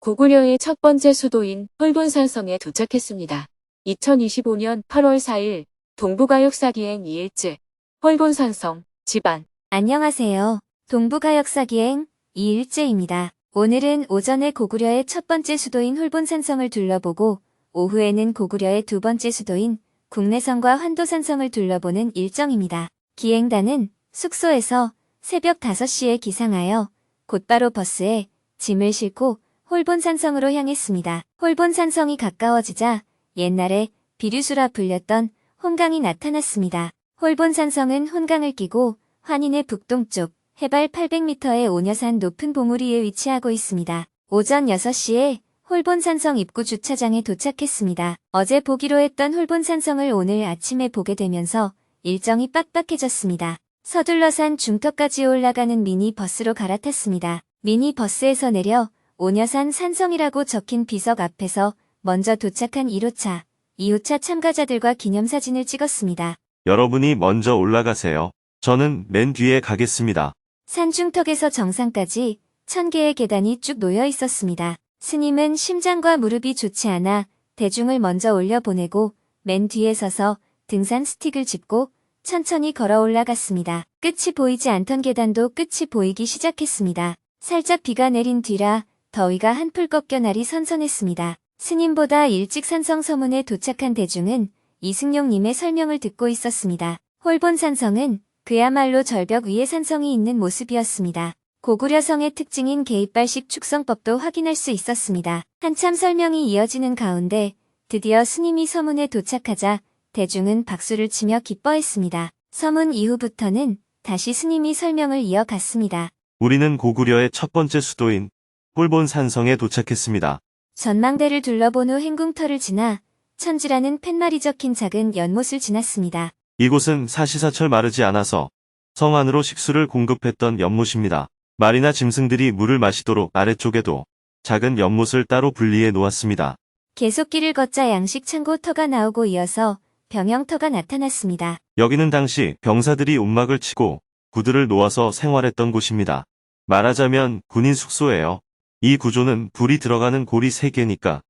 고구려의 첫 번째 수도인 홀본산성에 도착했습니다. 2025년 8월 4일 동부가역사기행 2일째 홀본산성 집안. 안녕하세요. 동부가역사기행 2일째입니다. 오늘은 오전에 고구려의 첫 번째 수도인 홀본산성을 둘러보고 오후에는 고구려의 두 번째 수도인 국내성과 환도산성을 둘러보는 일정입니다. 기행단은 숙소에서 새벽 5시에 기상하여 곧바로 버스에 짐을 싣고 홀본산성으로 향했습니다. 홀본산성이 가까워지자 옛날에 비류수라 불렸던 혼강이 나타났습니다. 홀본산성은 혼강을 끼고 환인의 북동쪽 해발 800m의 오녀산 높은 봉우리에 위치하고 있습니다. 오전 6시에 홀본산성 입구 주차장에 도착했습니다. 어제 보기로 했던 홀본산성을 오늘 아침에 보게 되면서 일정이 빡빡해졌습니다. 서둘러 산 중턱까지 올라가는 미니버스로 갈아탔습니다. 미니버스에서 내려 오녀산 산성이라고 적힌 비석 앞에서 먼저 도착한 1호차, 2호차 참가자들과 기념사진을 찍었습니다. 여러분이 먼저 올라가세요. 저는 맨 뒤에 가겠습니다. 산중턱에서 정상까지 1000개의 계단이 쭉 놓여 있었습니다. 스님은 심장과 무릎이 좋지 않아 대중을 먼저 올려보내고 맨 뒤에 서서 등산 스틱을 짚고 천천히 걸어 올라갔습니다. 끝이 보이지 않던 계단도 끝이 보이기 시작했습니다. 살짝 비가 내린 뒤라 더위가 한풀 꺾여 날이 선선했습니다. 스님보다 일찍 산성 서문에 도착한 대중은 이승용님의 설명을 듣고 있었습니다. 홀본산성은 그야말로 절벽 위에 산성이 있는 모습이었습니다. 고구려성의 특징인 개입발식 축성법도 확인할 수 있었습니다. 한참 설명이 이어지는 가운데 드디어 스님이 서문에 도착하자 대중은 박수를 치며 기뻐했습니다. 서문 이후부터는 다시 스님이 설명을 이어갔습니다. 우리는 고구려의 첫 번째 수도인 홀본산성에 도착했습니다. 전망대를 둘러본 후 행궁터를 지나 천지라는 팻말이 적힌 작은 연못을 지났습니다. 이곳은 사시사철 마르지 않아서 성 안으로 식수를 공급했던 연못입니다. 말이나 짐승들이 물을 마시도록 아래쪽에도 작은 연못을 따로 분리해 놓았습니다. 계속 길을 걷자 양식 창고 터가 나오고 이어서 병영터가 나타났습니다. 여기는 당시 병사들이 움막을 치고 구들을 놓아서 생활했던 곳입니다. 말하자면 군인 숙소예요. 이 구조는 불이 들어가는 골이 3개니까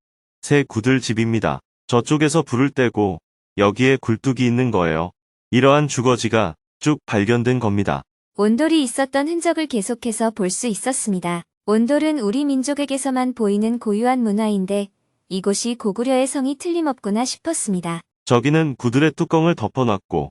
새 구들 집입니다. 저쪽에서 불을 떼고 여기에 굴뚝이 있는 거예요. 이러한 주거지가 쭉 발견된 겁니다. 온돌이 있었던 흔적을 계속해서 볼 수 있었습니다. 온돌은 우리 민족에게서만 보이는 고유한 문화인데 이곳이 고구려의 성이 틀림없구나 싶었습니다. 저기는 구들의 뚜껑을 덮어놨고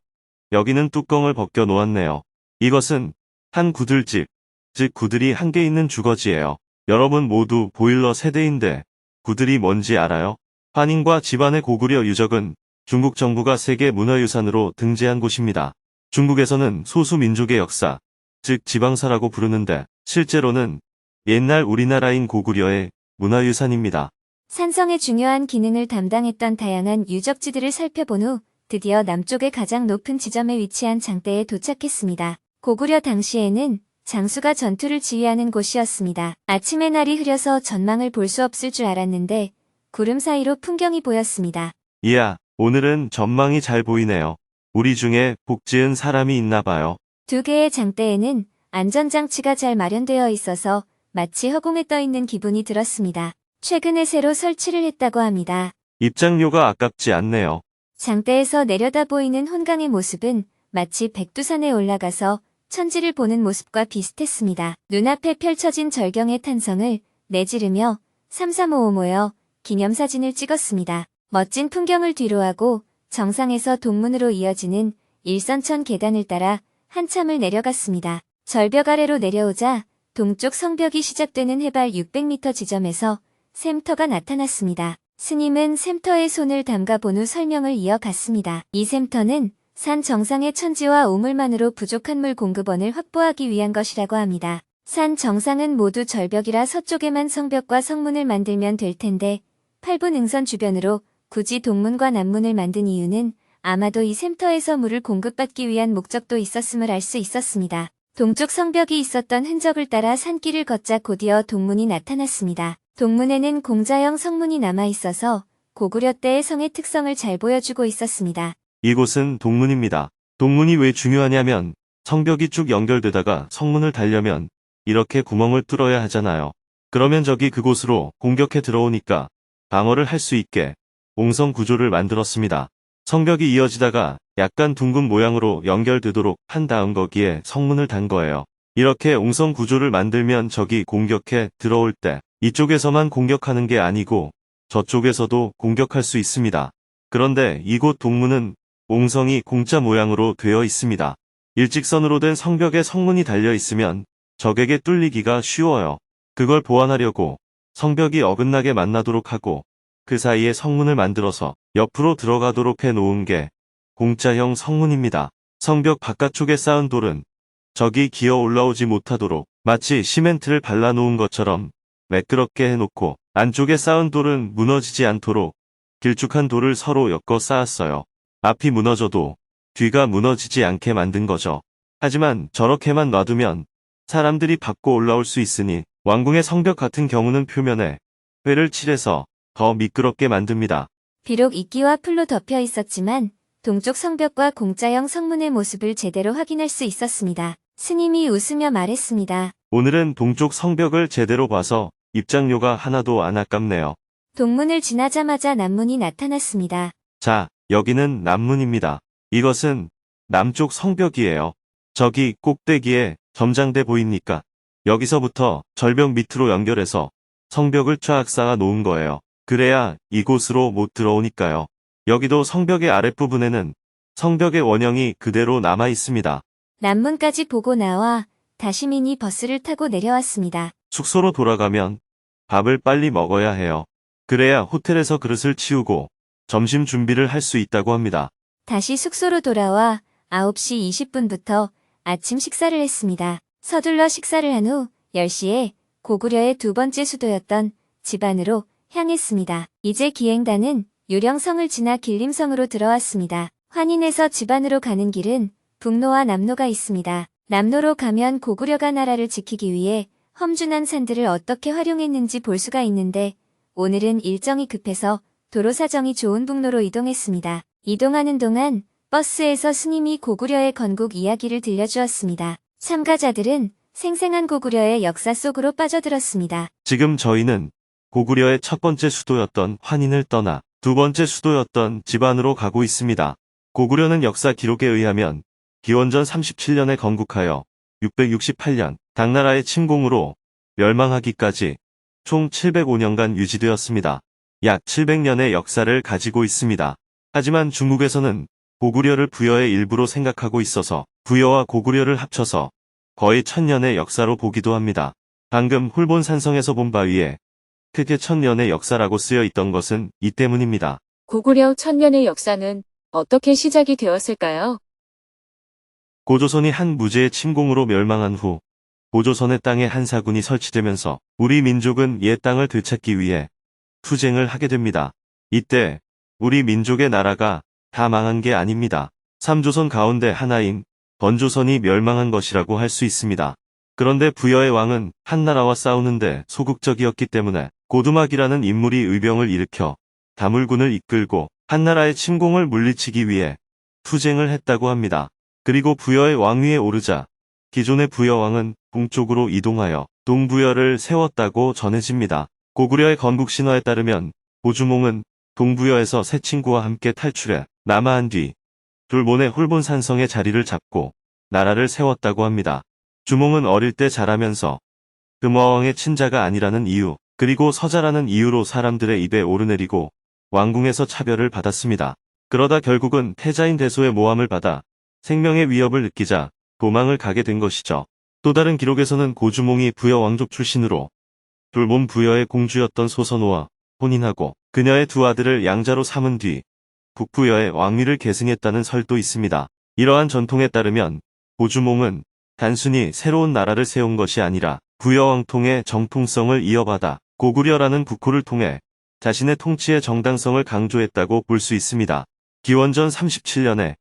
여기는 뚜껑을 벗겨 놓았네요. 이것은 한 구들집, 즉 구들이 한 개 있는 주거지예요. 여러분 모두 보일러 세대인데 구들이 뭔지 알아요? 환인과 집안의 고구려 유적은 중국 정부가 세계 문화유산으로 등재한 곳입니다. 중국에서는 소수민족의 역사, 즉 지방사라고 부르는데 실제로는 옛날 우리나라인 고구려의 문화유산입니다. 산성의 중요한 기능을 담당했던 다양한 유적지들을 살펴본 후 드디어 남쪽의 가장 높은 지점에 위치한 장대에 도착했습니다. 고구려 당시에는 장수가 전투를 지휘하는 곳이었습니다. 아침에 날이 흐려서 전망을 볼 수 없을 줄 알았는데 구름 사이로 풍경이 보였습니다. 이야, 오늘은 전망이 잘 보이네요. 우리 중에 복 지은 사람이 있나 봐요. 두 개의 장대에는 안전장치가 잘 마련되어 있어서 마치 허공에 떠 있는 기분이 들었습니다. 최근에 새로 설치를 했다고 합니다. 입장료가 아깝지 않네요. 장대에서 내려다 보이는 혼강의 모습은 마치 백두산에 올라가서 천지를 보는 모습과 비슷했습니다. 눈앞에 펼쳐진 절경의 탄성을 내지르며 335 모여 기념사진을 찍었습니다. 멋진 풍경을 뒤로하고 정상에서 동문으로 이어지는 일선천 계단을 따라 한참을 내려갔습니다. 절벽 아래로 내려오자 동쪽 성벽이 시작되는 해발 600m 지점에서 샘터가 나타났습니다. 스님은 샘터에 손을 담가본 후 설명을 이어갔습니다. 이 샘터는 산 정상의 천지와 우물만으로 부족한 물 공급원을 확보하기 위한 것이라고 합니다. 산 정상은 모두 절벽이라 서쪽에만 성벽과 성문을 만들면 될 텐데 8분 응선 주변으로 굳이 동문과 남문을 만든 이유는 아마도 이 샘터에서 물을 공급받기 위한 목적도 있었음을 알 수 있었습니다. 동쪽 성벽이 있었던 흔적을 따라 산길을 걷자 곧이어 동문이 나타났습니다. 동문에는 공자형 성문이 남아있어서 고구려 때의 성의 특성을 잘 보여주고 있었습니다. 이곳은 동문입니다. 동문이 왜 중요하냐면 성벽이 쭉 연결되다가 성문을 달려면 이렇게 구멍을 뚫어야 하잖아요. 그러면 적이 그곳으로 공격해 들어오니까 방어를 할 수 있게 옹성 구조를 만들었습니다. 성벽이 이어지다가 약간 둥근 모양으로 연결되도록 한 다음 거기에 성문을 단 거예요. 이렇게 옹성 구조를 만들면 적이 공격해 들어올 때 이쪽에서만 공격하는 게 아니고 저쪽에서도 공격할 수 있습니다. 그런데 이곳 동문은 옹성이 공자 모양으로 되어 있습니다. 일직선으로 된 성벽에 성문이 달려 있으면 적에게 뚫리기가 쉬워요. 그걸 보완하려고 성벽이 어긋나게 만나도록 하고 그 사이에 성문을 만들어서 옆으로 들어가도록 해 놓은 게 공자형 성문입니다. 성벽 바깥쪽에 쌓은 돌은 적이 기어 올라오지 못하도록 마치 시멘트를 발라 놓은 것처럼 매끄럽게 해놓고 안쪽에 쌓은 돌은 무너지지 않도록 길쭉한 돌을 서로 엮어 쌓았어요. 앞이 무너져도 뒤가 무너지지 않게 만든 거죠. 하지만 저렇게만 놔두면 사람들이 밟고 올라올 수 있으니 왕궁의 성벽 같은 경우는 표면에 회를 칠해서 더 미끄럽게 만듭니다. 비록 이끼와 풀로 덮여 있었지만 동쪽 성벽과 공자형 성문의 모습을 제대로 확인할 수 있었습니다. 스님이 웃으며 말했습니다. 오늘은 동쪽 성벽을 제대로 봐서 입장료가 하나도 안 아깝네요. 동문을 지나자마자 남문이 나타났습니다. 자, 여기는 남문입니다. 이것은 남쪽 성벽이에요. 저기 꼭대기에 점장대 보입니까? 여기서부터 절벽 밑으로 연결해서 성벽을 쫙 쌓아 놓은 거예요. 그래야 이곳으로 못 들어오니까요. 여기도 성벽의 아랫부분에는 성벽의 원형이 그대로 남아 있습니다. 남문까지 보고 나와 다시 미니 버스를 타고 내려왔습니다. 숙소로 돌아가면 밥을 빨리 먹어야 해요. 그래야 호텔에서 그릇을 치우고 점심 준비를 할 수 있다고 합니다. 다시 숙소로 돌아와 9시 20분부터 아침 식사를 했습니다. 서둘러 식사를 한 후 10시에 고구려의 두 번째 수도였던 집안으로 향했습니다. 이제 기행단은 유령성을 지나 길림성으로 들어왔습니다. 환인에서 집안으로 가는 길은 북로와 남로가 있습니다. 남로로 가면 고구려가 나라를 지키기 위해 험준한 산들을 어떻게 활용했는지 볼 수가 있는데 오늘은 일정이 급해서 도로 사정이 좋은 북로로 이동했습니다. 이동하는 동안 버스에서 스님이 고구려의 건국 이야기를 들려주었습니다. 참가자들은 생생한 고구려의 역사 속으로 빠져들었습니다. 지금 저희는 고구려의 첫 번째 수도였던 환인을 떠나 두 번째 수도였던 집안으로 가고 있습니다. 고구려는 역사 기록에 의하면 기원전 37년에 건국하여 668년 당나라의 침공으로 멸망하기까지 총 705년간 유지되었습니다. 약 700년의 역사를 가지고 있습니다. 하지만 중국에서는 고구려를 부여의 일부로 생각하고 있어서 부여와 고구려를 합쳐서 거의 1000년의 역사로 보기도 합니다. 방금 홀본산성에서 본 바위에 크게 1000년의 역사라고 쓰여 있던 것은 이 때문입니다. 고구려 천년의 역사는 어떻게 시작이 되었을까요? 고조선이 한 무제의 침공으로 멸망한 후 고조선의 땅에 한 사군이 설치되면서 우리 민족은 옛 땅을 되찾기 위해 투쟁을 하게 됩니다. 이때 우리 민족의 나라가 다 망한 게 아닙니다. 3조선 가운데 하나인 번조선이 멸망한 것이라고 할 수 있습니다. 그런데 부여의 왕은 한나라와 싸우는데 소극적이었기 때문에 고두막이라는 인물이 의병을 일으켜 다물군을 이끌고 한나라의 침공을 물리치기 위해 투쟁을 했다고 합니다. 그리고 부여의 왕위에 오르자 기존의 부여왕은 동쪽으로 이동하여 동부여를 세웠다고 전해집니다. 고구려의 건국 신화에 따르면 고주몽은 동부여에서 새 친구와 함께 탈출해 남하한 뒤 돌몬의 홀본산성의 자리를 잡고 나라를 세웠다고 합니다. 주몽은 어릴 때 자라면서 금화왕의 친자가 아니라는 이유 그리고 서자라는 이유로 사람들의 입에 오르내리고 왕궁에서 차별을 받았습니다. 그러다 결국은 태자인 대소의 모함을 받아 생명의 위협을 느끼자 도망을 가게 된 것이죠. 또 다른 기록에서는 고주몽이 부여 왕족 출신으로 돌몬 부여의 공주였던 소선호와 혼인하고 그녀의 두 아들을 양자로 삼은 뒤 북부여의 왕위를 계승했다는 설도 있습니다. 이러한 전통에 따르면 고주몽은 단순히 새로운 나라를 세운 것이 아니라 부여왕통의 정통성을 이어받아 고구려라는 국호를 통해 자신의 통치의 정당성을 강조했다고 볼 수 있습니다. 기원전 37년에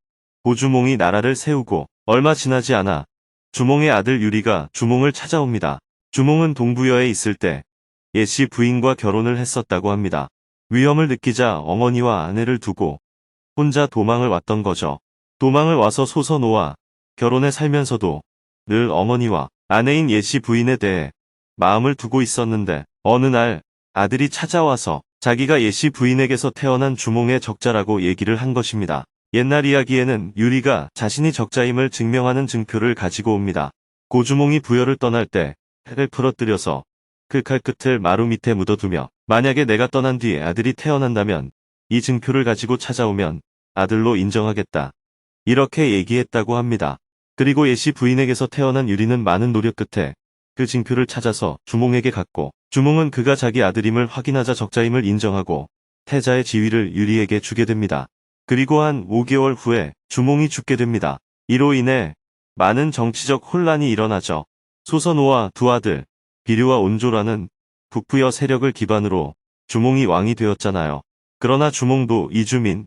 고주몽이 나라를 세우고 얼마 지나지 않아 주몽의 아들 유리가 주몽을 찾아옵니다. 주몽은 동부여에 있을 때 예씨 부인과 결혼을 했었다고 합니다. 위험을 느끼자 어머니와 아내를 두고 혼자 도망을 왔던 거죠. 도망을 와서 소선호와 결혼해 살면서도 늘 어머니와 아내인 예씨 부인에 대해 마음을 두고 있었는데 어느 날 아들이 찾아와서 자기가 예씨 부인에게서 태어난 주몽의 적자라고 얘기를 한 것입니다. 옛날 이야기에는 유리가 자신이 적자임을 증명하는 증표를 가지고 옵니다. 고주몽이 부여를 떠날 때 해를 풀어뜨려서 그 칼 끝을 마루 밑에 묻어두며 만약에 내가 떠난 뒤에 아들이 태어난다면 이 증표를 가지고 찾아오면 아들로 인정하겠다. 이렇게 얘기했다고 합니다. 그리고 예씨 부인에게서 태어난 유리는 많은 노력 끝에 그 증표를 찾아서 주몽에게 갔고 주몽은 그가 자기 아들임을 확인하자 적자임을 인정하고 태자의 지위를 유리에게 주게 됩니다. 그리고 한 5개월 후에 주몽이 죽게 됩니다. 이로 인해 많은 정치적 혼란이 일어나죠. 소선호와 두 아들 비류와 온조라는 북부여 세력을 기반으로 주몽이 왕이 되었잖아요. 그러나 주몽도 이주민,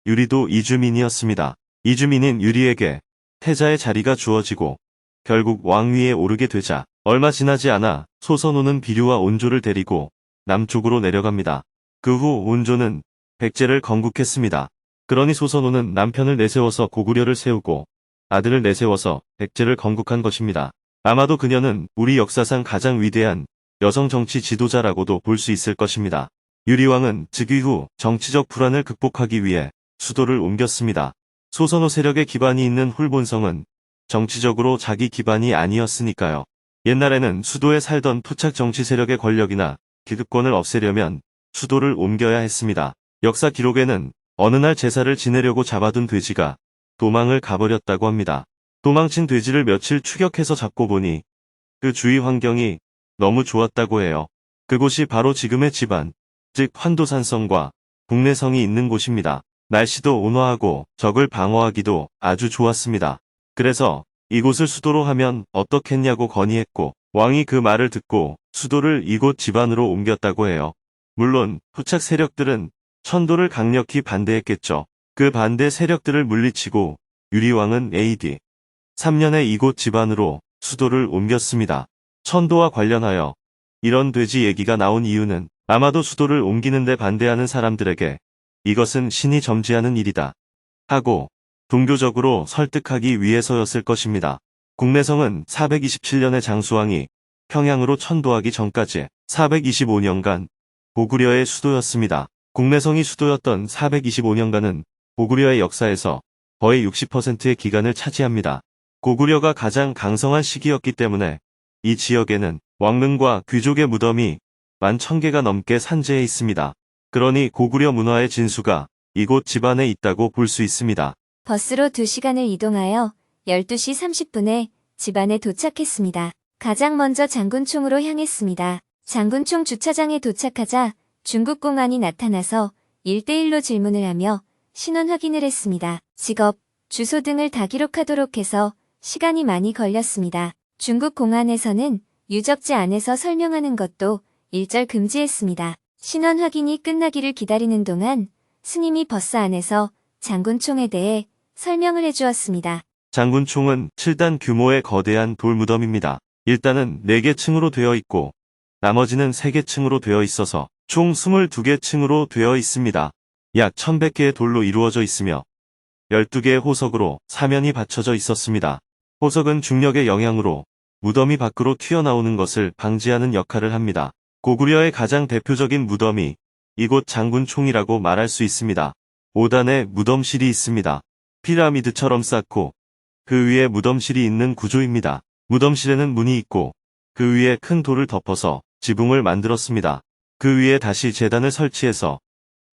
유리도 이주민이었습니다. 이주민인 유리에게 태자의 자리가 주어지고 결국 왕위에 오르게 되자 얼마 지나지 않아 소선호는 비류와 온조를 데리고 남쪽으로 내려갑니다. 그 후 온조는 백제를 건국했습니다. 그러니 소선호는 남편을 내세워서 고구려를 세우고 아들을 내세워서 백제를 건국한 것입니다. 아마도 그녀는 우리 역사상 가장 위대한 여성 정치 지도자라고도 볼 수 있을 것입니다. 유리왕은 즉위 후 정치적 불안을 극복하기 위해 수도를 옮겼습니다. 소선호 세력의 기반이 있는 훌본성은 정치적으로 자기 기반이 아니었으니까요. 옛날에는 수도에 살던 토착 정치 세력의 권력이나 기득권을 없애려면 수도를 옮겨야 했습니다. 역사 기록에는 어느 날 제사를 지내려고 잡아둔 돼지가 도망을 가버렸다고 합니다. 도망친 돼지를 며칠 추격해서 잡고 보니 그 주위 환경이 너무 좋았다고 해요. 그곳이 바로 지금의 집안, 즉 환도산성과 국내성이 있는 곳입니다. 날씨도 온화하고 적을 방어하기도 아주 좋았습니다. 그래서 이곳을 수도로 하면 어떻겠냐고 건의했고 왕이 그 말을 듣고 수도를 이곳 집안으로 옮겼다고 해요. 물론 토착 세력들은 천도를 강력히 반대했겠죠. 그 반대 세력들을 물리치고 유리왕은 AD 3년에 이곳 집안으로 수도를 옮겼습니다. 천도와 관련하여 이런 돼지 얘기가 나온 이유는 아마도 수도를 옮기는데 반대하는 사람들에게 이것은 신이 점지하는 일이다 하고 종교적으로 설득하기 위해서였을 것입니다. 국내성은 427년에 장수왕이 평양으로 천도하기 전까지 425년간 고구려의 수도였습니다. 국내성이 수도였던 425년간은 고구려의 역사에서 거의 60%의 기간을 차지합니다. 고구려가 가장 강성한 시기였기 때문에 이 지역에는 왕릉과 귀족의 무덤이 11,000개가 넘게 산재해 있습니다. 그러니 고구려 문화의 진수가 이곳 집안에 있다고 볼 수 있습니다. 버스로 2시간을 이동하여 12시 30분에 집안에 도착했습니다. 가장 먼저 장군총으로 향했습니다. 장군총 주차장에 도착하자 중국 공안이 나타나서 1대1로 질문을 하며 신원 확인을 했습니다. 직업, 주소 등을 다 기록하도록 해서 시간이 많이 걸렸습니다. 중국 공안에서는 유적지 안에서 설명하는 것도 일절 금지했습니다. 신원 확인이 끝나기를 기다리는 동안 스님이 버스 안에서 장군총에 대해 설명을 해주었습니다. 장군총은 7단 규모의 거대한 돌무덤입니다. 일단은 4개 층으로 되어 있고 나머지는 3개 층으로 되어 있어서 총 22개 층으로 되어 있습니다. 약 1100개의 돌로 이루어져 있으며 12개의 호석으로 사면이 받쳐져 있었습니다. 호석은 중력의 영향으로 무덤이 밖으로 튀어나오는 것을 방지하는 역할을 합니다. 고구려의 가장 대표적인 무덤이 이곳 장군총이라고 말할 수 있습니다. 5단에 무덤실이 있습니다. 피라미드처럼 쌓고 그 위에 무덤실이 있는 구조입니다. 무덤실에는 문이 있고 그 위에 큰 돌을 덮어서 지붕을 만들었습니다. 그 위에 다시 제단을 설치해서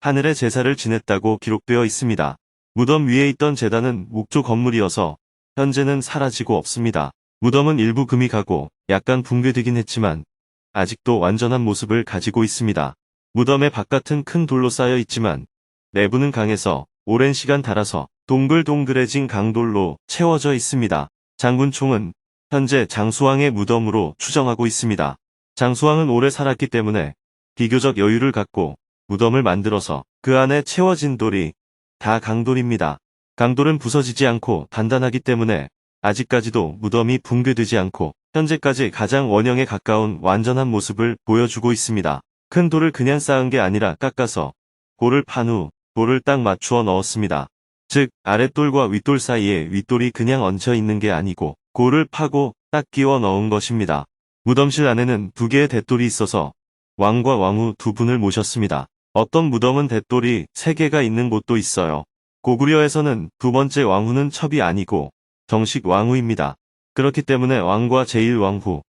하늘에 제사를 지냈다고 기록되어 있습니다. 무덤 위에 있던 제단은 목조 건물이어서 현재는 사라지고 없습니다. 무덤은 일부 금이 가고 약간 붕괴되긴 했지만 아직도 완전한 모습을 가지고 있습니다. 무덤의 바깥은 큰 돌로 쌓여 있지만 내부는 강해서 오랜 시간 닳아서 동글동글해진 강돌로 채워져 있습니다. 장군총은 현재 장수왕의 무덤으로 추정하고 있습니다. 장수왕은 오래 살았기 때문에 비교적 여유를 갖고 무덤을 만들어서 그 안에 채워진 돌이 다 강돌입니다. 강돌은 부서지지 않고 단단하기 때문에 아직까지도 무덤이 붕괴되지 않고 현재까지 가장 원형에 가까운 완전한 모습을 보여주고 있습니다. 큰 돌을 그냥 쌓은 게 아니라 깎아서 골을 판 후 돌을 딱 맞추어 넣었습니다. 즉 아랫돌과 윗돌 사이에 윗돌이 그냥 얹혀 있는 게 아니고 골을 파고 딱 끼워 넣은 것입니다. 무덤실 안에는 두 개의 대 돌이 있어서 왕과 왕후 두 분을 모셨습니다. 어떤 무덤은 대 돌이 세 개가 있는 곳도 있어요. 고구려에서는 두 번째 왕후는 첩이 아니고 정식 왕후입니다. 그렇기 때문에 왕과 제1왕후,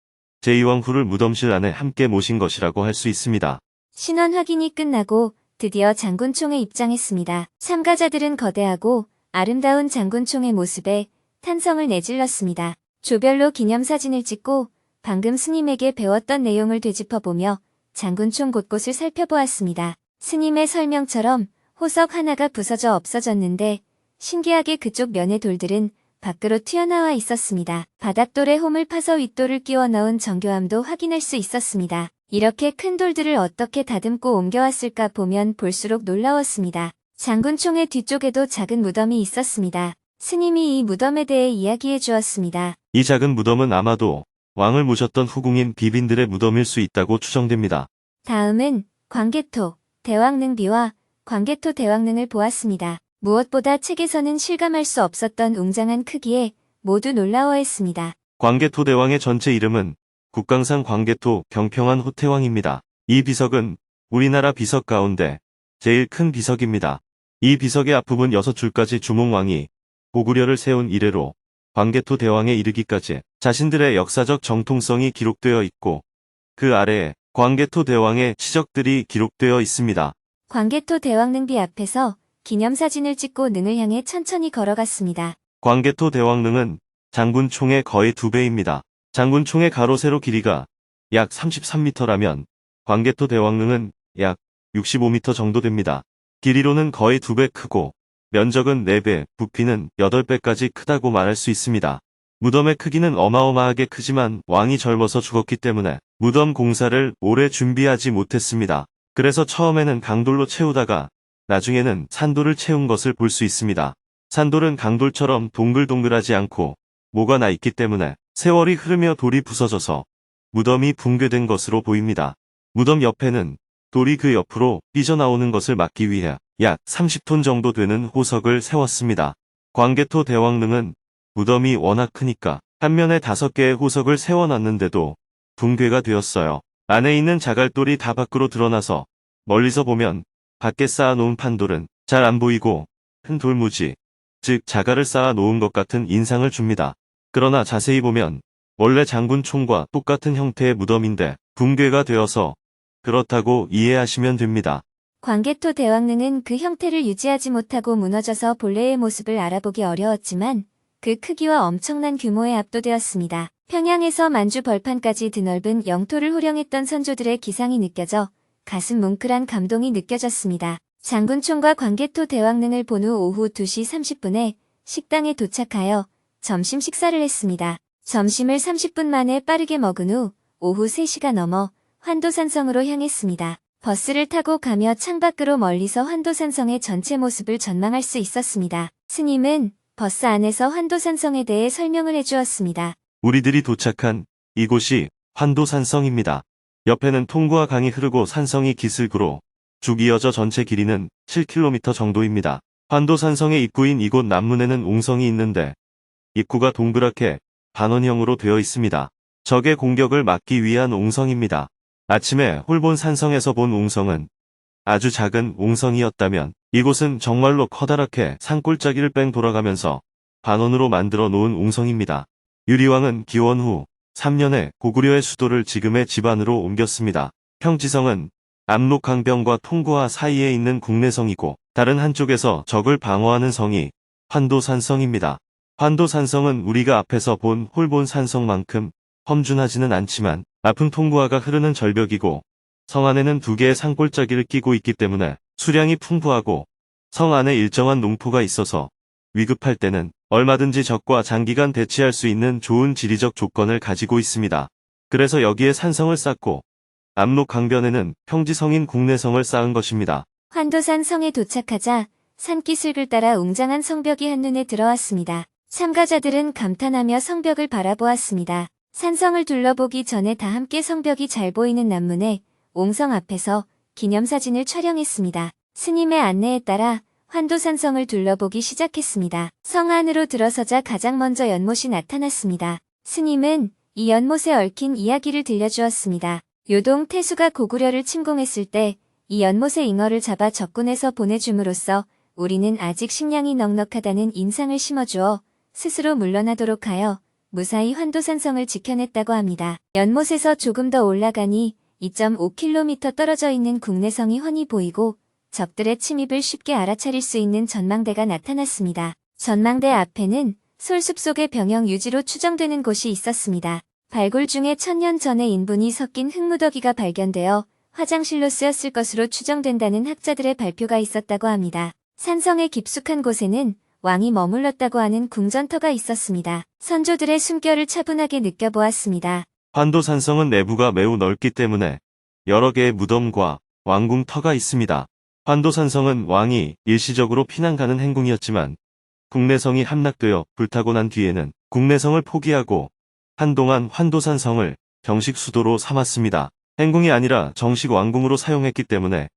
제2왕후를 무덤실 안에 함께 모신 것이라고 할 수 있습니다. 신원 확인이 끝나고 드디어 장군총에 입장했습니다. 참가자들은 거대하고 아름다운 장군총의 모습에 탄성을 내질렀습니다. 조별로 기념사진을 찍고 방금 스님에게 배웠던 내용을 되짚어보며 장군총 곳곳을 살펴보았습니다. 스님의 설명처럼 호석 하나가 부서져 없어졌는데 신기하게 그쪽 면의 돌들은 밖으로 튀어나와 있었습니다. 바닥돌에 홈을 파서 윗돌을 끼워 넣은 정교함도 확인할 수 있었습니다. 이렇게 큰 돌들을 어떻게 다듬고 옮겨왔을까 보면 볼수록 놀라웠습니다. 장군총의 뒤쪽에도 작은 무덤이 있었습니다. 스님이 이 무덤에 대해 이야기해 주었습니다. 이 작은 무덤은 아마도 왕을 모셨던 후궁인 비빈들의 무덤일 수 있다고 추정됩니다. 다음은 광개토, 대왕능비와 광개토 대왕능을 보았습니다. 무엇보다 책에서는 실감할 수 없었던 웅장한 크기에 모두 놀라워했습니다. 광개토 대왕의 전체 이름은 국강산 광개토 경평한 호태왕입니다. 이 비석은 우리나라 비석 가운데 제일 큰 비석입니다. 이 비석의 앞부분 6줄까지 주몽왕이 고구려를 세운 이래로 광개토 대왕에 이르기까지 자신들의 역사적 정통성이 기록되어 있고 그 아래에 광개토 대왕의 치적들이 기록되어 있습니다. 광개토 대왕능비 앞에서 기념사진을 찍고 능을 향해 천천히 걸어갔습니다. 광개토 대왕릉은 장군총의 거의 2배입니다. 장군총의 가로 세로 길이가 약 33m라면 광개토 대왕릉은 약 65m 정도 됩니다. 길이로는 거의 2배 크고 면적은 4배, 부피는 8배까지 크다고 말할 수 있습니다. 무덤의 크기는 어마어마하게 크지만 왕이 젊어서 죽었기 때문에 무덤 공사를 오래 준비하지 못했습니다. 그래서 처음에는 강돌로 채우다가 나중에는 산돌을 채운 것을 볼 수 있습니다. 산돌은 강돌처럼 동글동글하지 않고 모가 나 있기 때문에 세월이 흐르며 돌이 부서져서 무덤이 붕괴된 것으로 보입니다. 무덤 옆에는 돌이 그 옆으로 삐져나오는 것을 막기 위해 약 30톤 정도 되는 호석을 세웠습니다. 광개토 대왕릉은 무덤이 워낙 크니까 한 면에 5개의 호석을 세워놨는데도 붕괴가 되었어요. 안에 있는 자갈돌이 다 밖으로 드러나서 멀리서 보면 밖에 쌓아놓은 판돌은 잘 안 보이고 큰 돌무지, 즉 자갈을 쌓아놓은 것 같은 인상을 줍니다. 그러나 자세히 보면 원래 장군총과 똑같은 형태의 무덤인데 붕괴가 되어서 그렇다고 이해하시면 됩니다. 광개토 대왕릉은 그 형태를 유지하지 못하고 무너져서 본래의 모습을 알아보기 어려웠지만 그 크기와 엄청난 규모에 압도되었습니다. 평양에서 만주 벌판까지 드넓은 영토를 호령했던 선조들의 기상이 느껴져 가슴 뭉클한 감동이 느껴졌습니다. 장군총과 광개토 대왕릉을 본 후 오후 2시 30분에 식당에 도착하여 점심 식사를 했습니다. 점심을 30분 만에 빠르게 먹은 후 오후 3시가 넘어 환도산성으로 향했습니다. 버스를 타고 가며 창밖으로 멀리서 환도산성의 전체 모습을 전망할 수 있었습니다. 스님은 버스 안에서 환도산성에 대해 설명을 해주었습니다. 우리들이 도착한 이곳이 환도산성입니다. 옆에는 통구와 강이 흐르고 산성이 기슭으로 쭉 이어져 전체 길이는 7km 정도입니다. 환도산성의 입구인 이곳 남문에는 웅성이 있는데 입구가 동그랗게 반원형으로 되어 있습니다. 적의 공격을 막기 위한 웅성입니다. 아침에 홀본 산성에서 본 웅성은 아주 작은 웅성이었다면 이곳은 정말로 커다랗게 산골짜기를 뺑 돌아가면서 반원으로 만들어 놓은 웅성입니다. 유리왕은 기원 후 3년에 고구려의 수도를 지금의 지반으로 옮겼습니다. 평지성은 압록강변과 통구와 사이에 있는 국내성이고 다른 한쪽에서 적을 방어하는 성이 환도산성입니다. 환도산성은 우리가 앞에서 본 홀본 산성만큼 험준하지는 않지만 아픈 통구화가 흐르는 절벽이고 성 안에는 2개의 산골짜기를 끼고 있기 때문에 수량이 풍부하고 성 안에 일정한 농포가 있어서 위급할 때는 얼마든지 적과 장기간 대치할 수 있는 좋은 지리적 조건을 가지고 있습니다. 그래서 여기에 산성을 쌓고 압록강변에는 평지성인 국내성을 쌓은 것입니다. 환도산 성에 도착하자 산기슭을 따라 웅장한 성벽이 한눈에 들어왔습니다. 참가자들은 감탄하며 성벽을 바라보았습니다. 산성을 둘러보기 전에 다 함께 성벽이 잘 보이는 남문의 옹성 앞에서 기념사진을 촬영했습니다. 스님의 안내에 따라 환도산성을 둘러보기 시작했습니다. 성 안으로 들어서자 가장 먼저 연못이 나타났습니다. 스님은 이 연못에 얽힌 이야기를 들려주었습니다. 요동 태수가 고구려를 침공했을 때 이 연못의 잉어를 잡아 적군에서 보내줌으로써 우리는 아직 식량이 넉넉하다는 인상을 심어주어 스스로 물러나도록 하여 무사히 환도산성을 지켜냈다고 합니다. 연못에서 조금 더 올라가니 2.5km 떨어져 있는 국내성이 훤히 보이고 적들의 침입을 쉽게 알아차릴 수 있는 전망대가 나타났습니다. 전망대 앞에는 솔숲 속의 병영 유지로 추정되는 곳이 있었습니다. 발굴 중에 1000년 전에 인분이 섞인 흙무더기가 발견되어 화장실로 쓰였을 것으로 추정된다는 학자들의 발표가 있었다고 합니다. 산성의 깊숙한 곳에는 왕이 머물렀다고 하는 궁전터가 있었습니다. 선조들의 숨결을 차분하게 느껴보았습니다. 환도산성은 내부가 매우 넓기 때문에 여러 개의 무덤과 왕궁터가 있습니다. 환도산성은 왕이 일시적으로 피난 가는 행궁이었지만 국내성이 함락되어 불타고 난 뒤에는 국내성을 포기하고 한동안 환도산성을 정식 수도로 삼았습니다. 행궁이 아니라 정식 왕궁으로 사용했기 때문에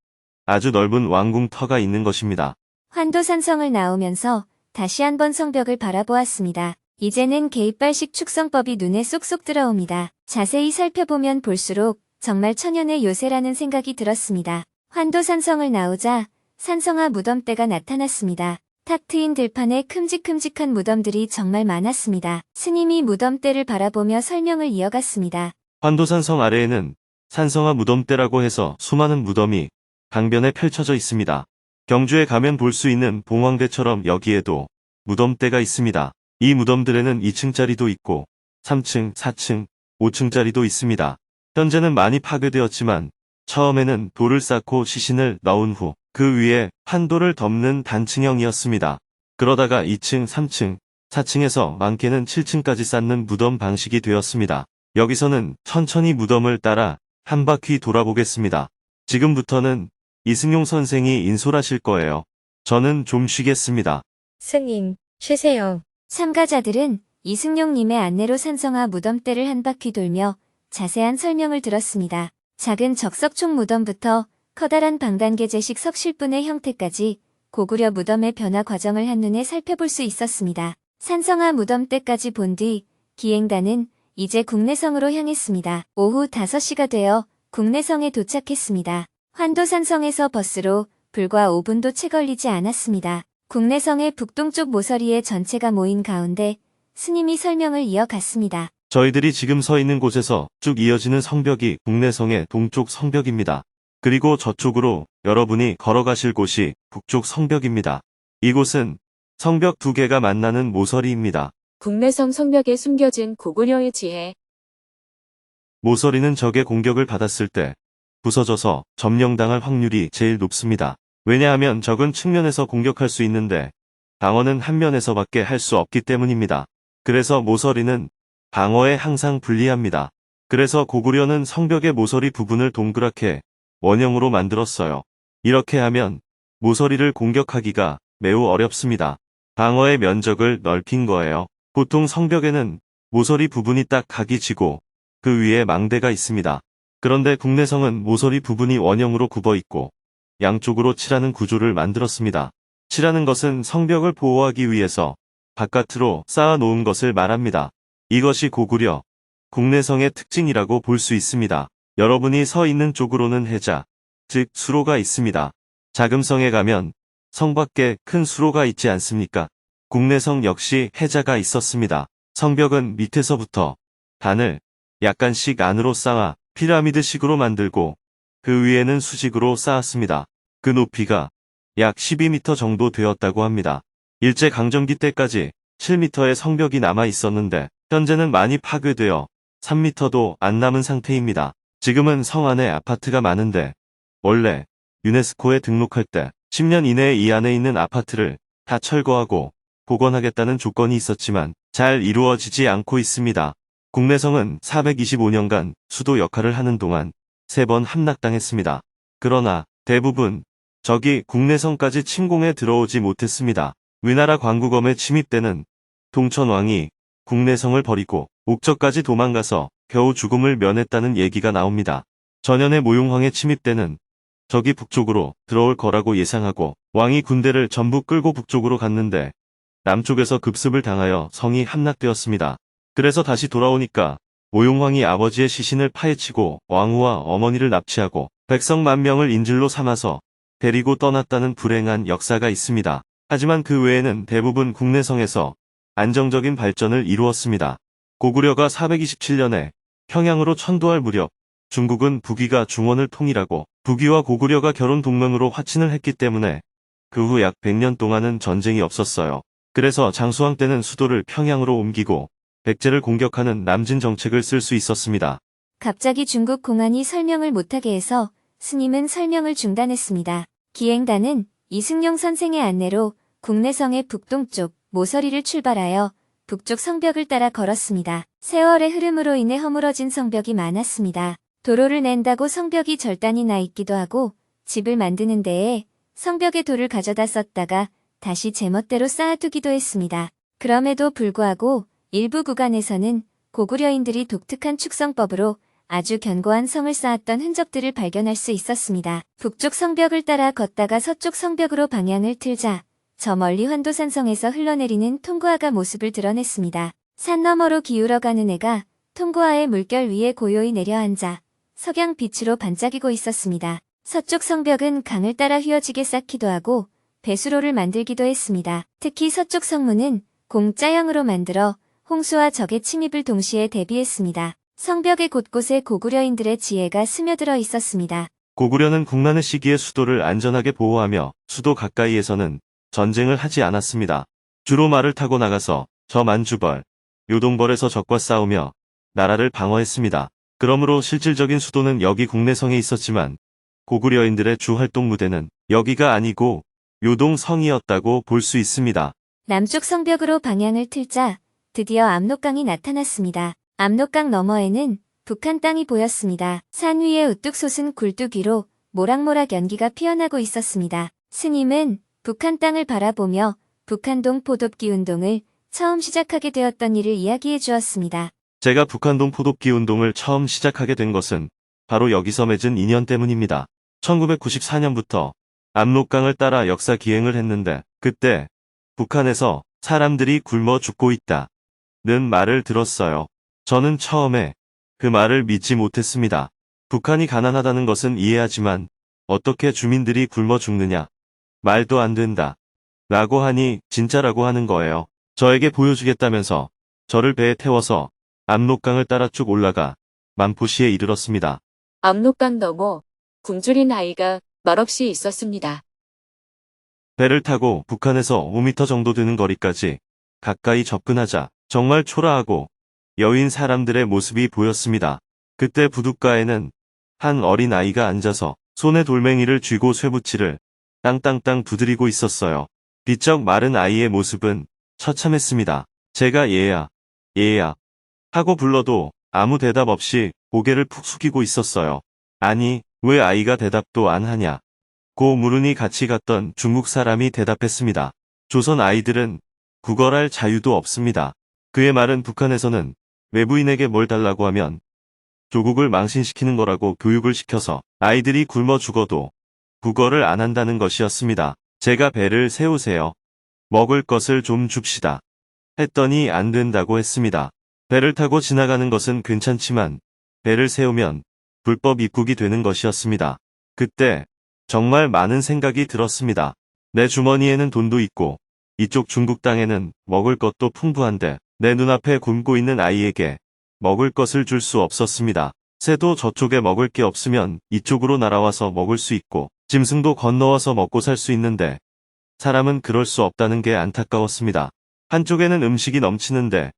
아주 넓은 왕궁터가 있는 것입니다. 환도산성을 나오면서 다시 한번 성벽을 바라보았습니다. 이제는 개입발식 축성법이 눈에 쏙쏙 들어옵니다. 자세히 살펴보면 볼수록 정말 천연의 요새라는 생각이 들었습니다. 환도산성을 나오자 산성화 무덤대가 나타났습니다. 탁 트인 들판에 큼직큼직한 무덤들이 정말 많았습니다. 스님이 무덤대를 바라보며 설명을 이어갔습니다. 환도산성 아래에는 산성화 무덤대라고 해서 수많은 무덤이 강변에 펼쳐져 있습니다. 경주에 가면 볼 수 있는 봉황대처럼 여기에도 무덤대가 있습니다. 이 무덤들에는 2층짜리도 있고 3층, 4층, 5층짜리도 있습니다. 현재는 많이 파괴되었지만 처음에는 돌을 쌓고 시신을 넣은 후 그 위에 판돌을 덮는 단층형이었습니다. 그러다가 2층, 3층, 4층에서 많게는 7층까지 쌓는 무덤 방식이 되었습니다. 여기서는 천천히 무덤을 따라 한 바퀴 돌아보겠습니다. 지금부터는 이승용 선생이 인솔하실 거예요. 저는 좀 쉬겠습니다. 스님, 쉬세요. 참가자들은 이승용님의 안내로 산성화 무덤대를 한 바퀴 돌며 자세한 설명을 들었습니다. 작은 적석총 무덤부터 커다란 방단계제식 석실분의 형태까지 고구려 무덤의 변화 과정을 한눈에 살펴볼 수 있었습니다. 산성화 무덤대까지 본 뒤 기행단은 이제 국내성으로 향했습니다. 오후 5시가 되어 국내성에 도착했습니다. 환도산성에서 버스로 불과 5분도 채 걸리지 않았습니다. 국내성의 북동쪽 모서리에 전체가 모인 가운데 스님이 설명을 이어갔습니다. 저희들이 지금 서 있는 곳에서 쭉 이어지는 성벽이 국내성의 동쪽 성벽입니다. 그리고 저쪽으로 여러분이 걸어가실 곳이 북쪽 성벽입니다. 이곳은 성벽 두 개가 만나는 모서리입니다. 국내성 성벽에 숨겨진 고구려의 지혜. 모서리는 적의 공격을 받았을 때 부서져서 점령당할 확률이 제일 높습니다. 왜냐하면 적은 측면에서 공격할 수 있는데 방어는 한 면에서밖에 할 수 없기 때문입니다. 그래서 모서리는 방어에 항상 불리합니다. 그래서 고구려는 성벽의 모서리 부분을 동그랗게 원형으로 만들었어요. 이렇게 하면 모서리를 공격하기가 매우 어렵습니다. 방어의 면적을 넓힌 거예요. 보통 성벽에는 모서리 부분이 딱 각이 지고 그 위에 망대가 있습니다. 그런데 국내성은 모서리 부분이 원형으로 굽어 있고 양쪽으로 칠하는 구조를 만들었습니다. 칠하는 것은 성벽을 보호하기 위해서 바깥으로 쌓아 놓은 것을 말합니다. 이것이 고구려 국내성의 특징이라고 볼 수 있습니다. 여러분이 서 있는 쪽으로는 해자, 즉 수로가 있습니다. 자금성에 가면 성 밖에 큰 수로가 있지 않습니까? 국내성 역시 해자가 있었습니다. 성벽은 밑에서부터 단을 약간씩 안으로 쌓아 피라미드식으로 만들고 그 위에는 수직으로 쌓았습니다. 그 높이가 약 12m 정도 되었다고 합니다. 일제강점기 때까지 7m의 성벽이 남아 있었는데 현재는 많이 파괴되어 3m도 안 남은 상태입니다. 지금은 성 안에 아파트가 많은데 원래 유네스코에 등록할 때 10년 이내에 이 안에 있는 아파트를 다 철거하고 복원하겠다는 조건이 있었지만 잘 이루어지지 않고 있습니다. 국내성은 425년간 수도 역할을 하는 동안 3번 함락당했습니다. 그러나 대부분 적이 국내성까지 침공해 들어오지 못했습니다. 위나라 광구검에 침입 때는 동천왕이 국내성을 버리고 옥저까지 도망가서 겨우 죽음을 면했다는 얘기가 나옵니다. 전현의 모용황에 침입되는 적이 북쪽으로 들어올 거라고 예상하고 왕이 군대를 전부 끌고 북쪽으로 갔는데 남쪽에서 급습을 당하여 성이 함락되었습니다. 그래서 다시 돌아오니까 모용황이 아버지의 시신을 파헤치고 왕후와 어머니를 납치하고 백성 10,000명을 인질로 삼아서 데리고 떠났다는 불행한 역사가 있습니다. 하지만 그 외에는 대부분 국내성에서 안정적인 발전을 이루었습니다. 고구려가 427년에 평양으로 천도할 무렵 중국은 북위가 중원을 통일하고 북위와 고구려가 결혼 동맹으로 화친을 했기 때문에 그 후 약 100년 동안은 전쟁이 없었어요. 그래서 장수왕 때는 수도를 평양으로 옮기고 백제를 공격하는 남진 정책을 쓸 수 있었습니다. 갑자기 중국 공안이 설명을 못하게 해서 스님은 설명을 중단했습니다. 기행단은 이승용 선생의 안내로 국내성의 북동쪽 모서리를 출발하여 북쪽 성벽을 따라 걸었습니다. 세월의 흐름으로 인해 허물어진 성벽이 많았습니다. 도로를 낸다고 성벽이 절단이 나 있기도 하고 집을 만드는 데에 성벽에 돌을 가져다 썼다가 다시 제멋대로 쌓아두기도 했습니다. 그럼에도 불구하고 일부 구간에서는 고구려인들이 독특한 축성법으로 아주 견고한 성을 쌓았던 흔적들을 발견할 수 있었습니다. 북쪽 성벽을 따라 걷다가 서쪽 성벽으로 방향을 틀자 저 멀리 환도산성에서 흘러내리는 통구하가 모습을 드러냈습니다. 산 너머로 기울어가는 해가 통구하의 물결 위에 고요히 내려앉아 석양 빛으로 반짝이고 있었습니다. 서쪽 성벽은 강을 따라 휘어지게 쌓기도 하고 배수로를 만들기도 했습니다. 특히 서쪽 성문은 공짜형으로 만들어 홍수와 적의 침입을 동시에 대비했습니다. 성벽의 곳곳에 고구려인들의 지혜가 스며들어 있었습니다. 고구려는 국난의 시기에 수도를 안전하게 보호하며 수도 가까이에서는 전쟁을 하지 않았습니다. 주로 말을 타고 나가서 저 만주벌, 요동벌에서 적과 싸우며 나라를 방어했습니다. 그러므로 실질적인 수도는 여기 국내성에 있었지만 고구려인들의 주 활동 무대는 여기가 아니고 요동성이었다고 볼 수 있습니다. 남쪽 성벽으로 방향을 틀자 드디어 압록강이 나타났습니다. 압록강 너머에는 북한 땅이 보였습니다. 산 위에 우뚝 솟은 굴뚝 위로 모락모락 연기가 피어나고 있었습니다. 스님은 북한 땅을 바라보며 북한동 포독기 운동을 처음 시작하게 되었던 일을 이야기해 주었습니다. 제가 북한동 포독기 운동을 처음 시작하게 된 것은 바로 여기서 맺은 인연 때문입니다. 1994년부터 압록강을 따라 역사 기행을 했는데 그때 북한에서 사람들이 굶어 죽고 있다는 말을 들었어요. 저는 처음에 그 말을 믿지 못했습니다. 북한이 가난하다는 것은 이해하지만 어떻게 주민들이 굶어 죽느냐? 말도 안 된다. 라고 하니 진짜라고 하는 거예요. 저에게 보여주겠다면서 저를 배에 태워서 압록강을 따라 쭉 올라가 만포시에 이르렀습니다. 압록강 너머 굶주린 아이가 말없이 있었습니다. 배를 타고 북한에서 5m 정도 되는 거리까지 가까이 접근하자 정말 초라하고 여인 사람들의 모습이 보였습니다. 그때 부둣가에는 한 어린 아이가 앉아서 손에 돌멩이를 쥐고 쇠붙이를 땅땅땅 두드리고 있었어요. 비쩍 마른 아이의 모습은 처참했습니다. 제가 얘야, 얘야 하고 불러도 아무 대답 없이 고개를 푹 숙이고 있었어요. 아니, 왜 아이가 대답도 안 하냐? 고 물으니 같이 갔던 중국 사람이 대답했습니다. 조선 아이들은 구걸할 자유도 없습니다. 그의 말은 북한에서는 외부인에게 뭘 달라고 하면 조국을 망신시키는 거라고 교육을 시켜서 아이들이 굶어 죽어도 구걸을 안 한다는 것이었습니다. 제가 배를 세우세요. 먹을 것을 좀 줍시다. 했더니 안 된다고 했습니다. 배를 타고 지나가는 것은 괜찮지만 배를 세우면 불법 입국이 되는 것이었습니다. 그때 정말 많은 생각이 들었습니다. 내 주머니에는 돈도 있고 이쪽 중국 땅에는 먹을 것도 풍부한데 내 눈앞에 굶고 있는 아이에게 먹을 것을 줄 수 없었습니다. 새도 저쪽에 먹을 게 없으면 이쪽으로 날아와서 먹을 수 있고 짐승도 건너와서 먹고 살 수 있는데 사람은 그럴 수 없다는 게 안타까웠습니다. 한쪽에는 음식이 넘치는데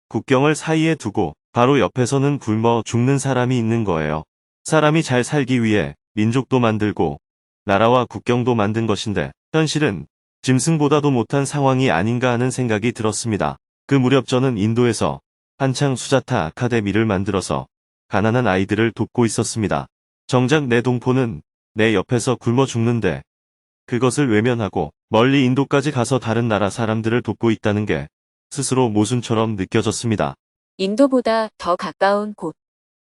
국경을 사이에 두고 바로 옆에서는 굶어 죽는 사람이 있는 거예요. 사람이 잘 살기 위해 민족도 만들고 나라와 국경도 만든 것인데 현실은 짐승보다도 못한 상황이 아닌가 하는 생각이 들었습니다. 그 무렵 저는 인도에서 한창 수자타 아카데미를 만들어서 가난한 아이들을 돕고 있었습니다. 정작 내 동포는 내 옆에서 굶어 죽는데 그것을 외면하고 멀리 인도까지 가서 다른 나라 사람들을 돕고 있다는 게 스스로 모순처럼 느껴졌습니다. 인도보다 더 가까운 곳,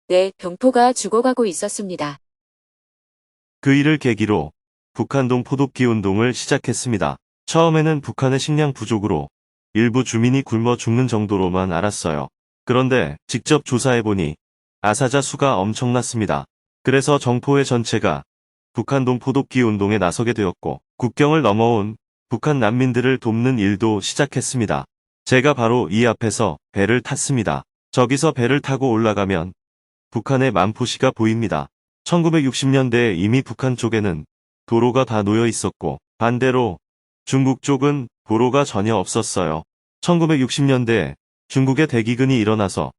내 동포가 죽어가고 있었습니다. 그 일을 계기로 북한동 포독기 운동을 시작했습니다. 처음에는 북한의 식량 부족으로 일부 주민이 굶어 죽는 정도로만 알았어요. 그런데 직접 조사해보니 아사자 수가 엄청났습니다. 그래서 정포회 전체가 북한동 포독기 운동에 나서게 되었고 국경을 넘어온 북한 난민들을 돕는 일도 시작했습니다. 제가 바로 이 앞에서 배를 탔습니다. 저기서 배를 타고 올라가면 북한의 만포시가 보입니다. 1960년대에 이미 북한 쪽에는 도로가 다 놓여 있었고 반대로 중국 쪽은 도로가 전혀 없었어요. 1960년대에 중국의 대기근이 일어나서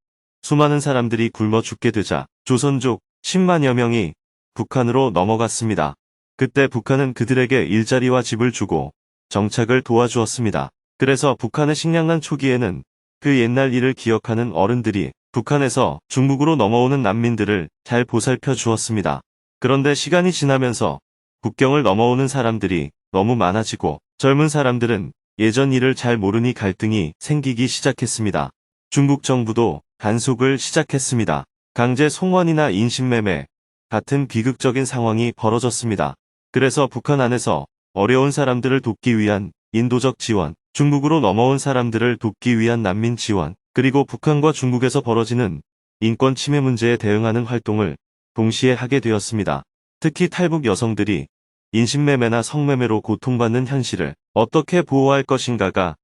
수많은 사람들이 굶어 죽게 되자 조선족 10만여 명이 북한으로 넘어갔습니다. 그때 북한은 그들에게 일자리와 집을 주고 정착을 도와주었습니다. 그래서 북한의 식량난 초기에는 그 옛날 일을 기억하는 어른들이 북한에서 중국으로 넘어오는 난민들을 잘 보살펴 주었습니다. 그런데 시간이 지나면서 국경을 넘어오는 사람들이 너무 많아지고 젊은 사람들은 예전 일을 잘 모르니 갈등이 생기기 시작했습니다. 중국 정부도 단속을 시작했습니다. 강제 송환이나 인신매매 같은 비극적인 상황이 벌어졌습니다. 그래서 북한 안에서 어려운 사람들을 돕기 위한 인도적 지원, 중국으로 넘어온 사람들을 돕기 위한 난민 지원, 그리고 북한과 중국에서 벌어지는 인권 침해 문제에 대응하는 활동을 동시에 하게 되었습니다. 특히 탈북 여성들이 인신매매나 성매매로 고통받는 현실을 어떻게 보호할 것인가가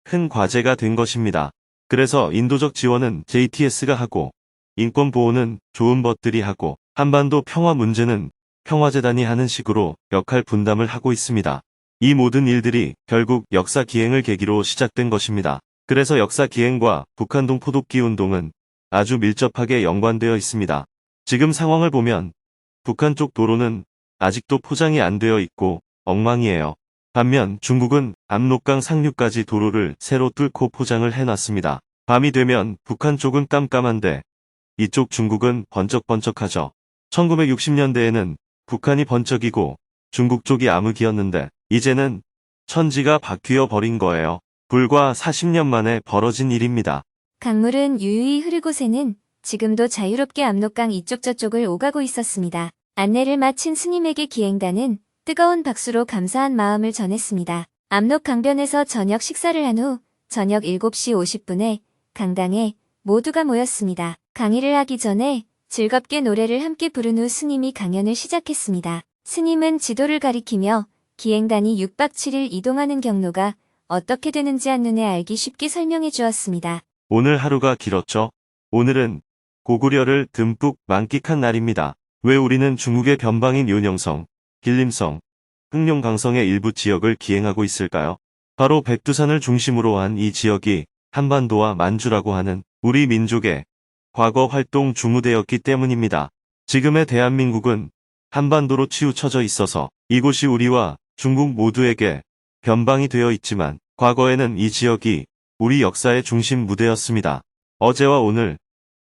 큰 과제가 된 것입니다. 그래서 인도적 지원은 JTS가 하고 인권 보호는 좋은 것들이 하고 한반도 평화 문제는 평화재단이 하는 식으로 역할 분담을 하고 있습니다. 이 모든 일들이 결국 역사 기행을 계기로 시작된 것입니다. 그래서 역사 기행과 북한동 포독기 운동은 아주 밀접하게 연관되어 있습니다. 지금 상황을 보면 북한 쪽 도로는 아직도 포장이 안 되어 있고 엉망이에요. 반면 중국은 압록강 상류까지 도로를 새로 뚫고 포장을 해놨습니다. 밤이 되면 북한 쪽은 깜깜한데 이쪽 중국은 번쩍번쩍하죠. 1960년대에는 북한이 번쩍이고 중국 쪽이 암흑이었는데 이제는 천지가 바뀌어 버린 거예요. 불과 40년 만에 벌어진 일입니다. 강물은 유유히 흐르고 새는 지금도 자유롭게 압록강 이쪽 저쪽을 오가고 있었습니다. 안내를 마친 스님에게 기행단은 뜨거운 박수로 감사한 마음을 전했습니다. 압록 강변에서 저녁 식사를 한 후 저녁 7시 50분에 강당에 모두가 모였습니다. 강의를 하기 전에 즐겁게 노래를 함께 부른 후 스님이 강연을 시작했습니다. 스님은 지도를 가리키며 기행단이 6박 7일 이동하는 경로가 어떻게 되는지 한눈에 알기 쉽게 설명해 주었습니다. 오늘 하루가 길었죠. 오늘은 고구려를 듬뿍 만끽한 날입니다. 왜 우리는 중국의 변방인 요녕성, 길림성, 흑룡강성의 일부 지역을 기행하고 있을까요? 바로 백두산을 중심으로 한 이 지역이 한반도와 만주라고 하는 우리 민족의 과거 활동 주무대였기 때문입니다. 지금의 대한민국은 한반도로 치우쳐져 있어서 이곳이 우리와 중국 모두에게 변방이 되어 있지만 과거에는 이 지역이 우리 역사의 중심 무대였습니다. 어제와 오늘